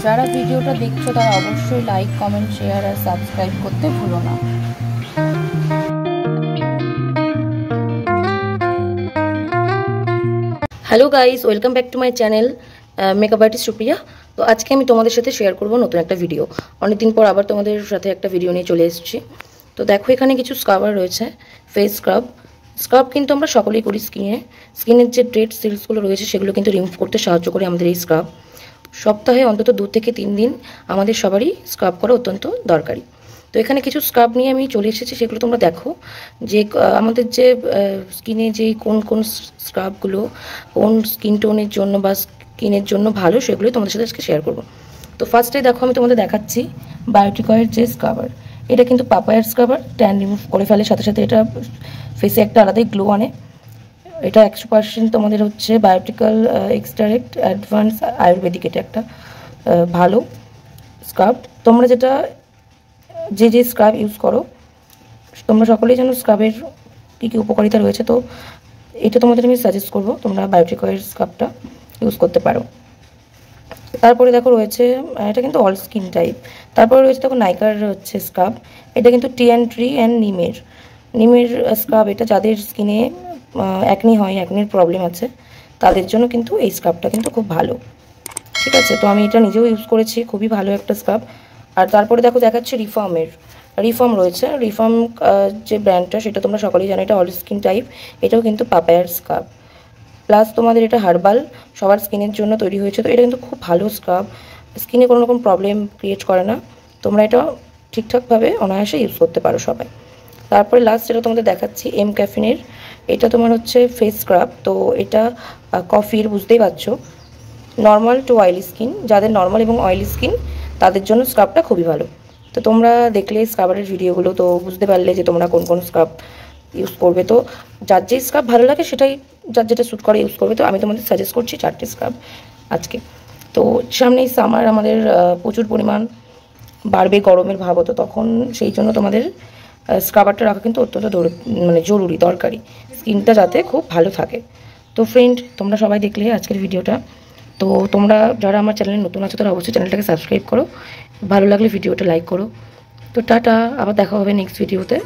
যারা ভিডিওটা দেখছো তারা অবশ্যই লাইক, কমেন্ট, শেয়ার আর সাবস্ক্রাইব করতে ভুলো না। Hello guys, welcome back to my channel makeup artist Supriya. তো আজকে আমি তোমাদের সাথে শেয়ার করব নতুন একটা ভিডিও। অনেকদিন পর আবার তোমাদের সাথে একটা ভিডিও নিয়ে চলে এসেছি। তো দেখো, এখানে কিছু স্ক্রাবার রয়েছে, ফেস স্ক্রাব কিন্তু আমরা সকলেই করি স্কিনের যে ডেড সেলসগুলো রয়েছে সেগুলো কিন্তু রিমুভ করতে সাহায্য করে আমাদের এই স্ক্রাব। সপ্তাহে অন্তত 2 থেকে 3 দিন আমাদের সবারই স্ক্রাব করা অত্যন্ত দরকারি। তো এখানে কিছু স্ক্রাব নিয়ে আমি চলে এসেছি, সেগুলো তোমরা দেখো যে আমাদের যে স্কিনে যে কোন স্ক্রাবগুলো কোন স্কিন টোনের জন্য বা স্কিনের জন্য ভালো, সেগুলোই তোমাদের সাথে আজকে শেয়ার করবো। তো ফার্স্টে দেখো, আমি তোমাদের দেখাচ্ছি বায়োটিকয়ের যে স্ক্রাবার। এটা কিন্তু পাপায়ার স্ক্রাবার, ট্যান রিমুভ করে ফেলে, সাথে সাথে এটা ফেসে একটা আলাদাই গ্লো আনে। এটা 100% তোমাদের হচ্ছে বায়োটিক্যাল এক্সট্রাক্ট অ্যাডভান্স আয়ুর্বেদিক। এটা একটা ভালো স্ক্রাব। তোমরা যে স্ক্রাব ইউজ করো, তোমরা সকলেই জানো স্ক্রাবের কী কী উপকারিতা রয়েছে। তো এটা তোমাদের আমি সাজেস্ট করবো, তোমরা বায়োটিকয়ের স্ক্রাবটা ইউজ করতে পারো। তারপরে দেখো রয়েছে, এটা কিন্তু অল স্কিন টাইপ। তারপরে রয়েছে দেখো নাইকার হচ্ছে স্ক্রাব। এটা কিন্তু টি অ্যান্ড নিমের স্ক্রাব। এটা যাদের স্কিনে অ্যাকনি হয়, অ্যাকনির প্রবলেম আছে, তাদের জন্য কিন্তু এই স্ক্রাবটা কিন্তু খুব ভালো। ঠিক আছে, তো আমি এটা নিজেও ইউজ করেছি, খুবই ভালো একটা স্ক্রাব। আর তারপরে দেখো দেখাচ্ছে রিফর্ম রয়েছে। রিফর্ম যে ব্র্যান্ডটা, সেটা তোমরা সকলেই জানো, এটা অল স্কিন টাইপ। এটাও কিন্তু পাপায়ার স্ক্রাব, প্লাস তোমাদের এটা হার্বাল, সবার স্কিনের জন্য তৈরি হয়েছে। তো এটা কিন্তু খুব ভালো স্ক্রাব, স্কিনে কোনো রকম প্রবলেম ক্রিয়েট করে না। তোমরা এটা ঠিকঠাকভাবে অনায়াসে ইউজ করতে পারো সবাই। তারপরে লাস্ট যেটা তোমাদের দেখাচ্ছি এম ক্যাফিনের। এটা তোমার হচ্ছে ফেস স্ক্রাব। তো এটা কফির, বুঝতেই পারছো, নর্মাল টু অয়েলি স্কিন, যাদের নর্মাল এবং অয়েলি স্কিন তাদের জন্য স্ক্রাবটা খুবই ভালো। তো তোমরা দেখলে স্ক্রাবারের ভিডিওগুলো, তো বুঝতে পারলে যে তোমরা কোন স্ক্রাব ইউজ করবে। তো যার যে স্ক্রাব ভালো লাগে সেটাই, যার যেটা স্যুট করে ইউজ করবে। তো আমি তোমাদের সাজেস্ট করছি 4টে স্ক্রাব আজকে। তো সামনেই সামার, আমাদের প্রচুর পরিমাণ বাড়বে, গরমের ভাব হতো তখন, সেই জন্য তোমাদের স্ক্রাবারটা রাখা কিন্তু অত্যন্ত জরুরি, দরকারি, স্কিনটা যাতে খুব ভালো থাকে। তো ফ্রেন্ড, তোমরা সবাই দেখলে আজকের ভিডিওটা। তো তোমরা যারা আমার চ্যানেলে নতুন আছো তারা অবশ্যই চ্যানেলটাকে সাবস্ক্রাইব করো, ভালো লাগলে ভিডিওটা লাইক করো। তো টাটা, আবার দেখা হবে নেক্সট ভিডিওতে।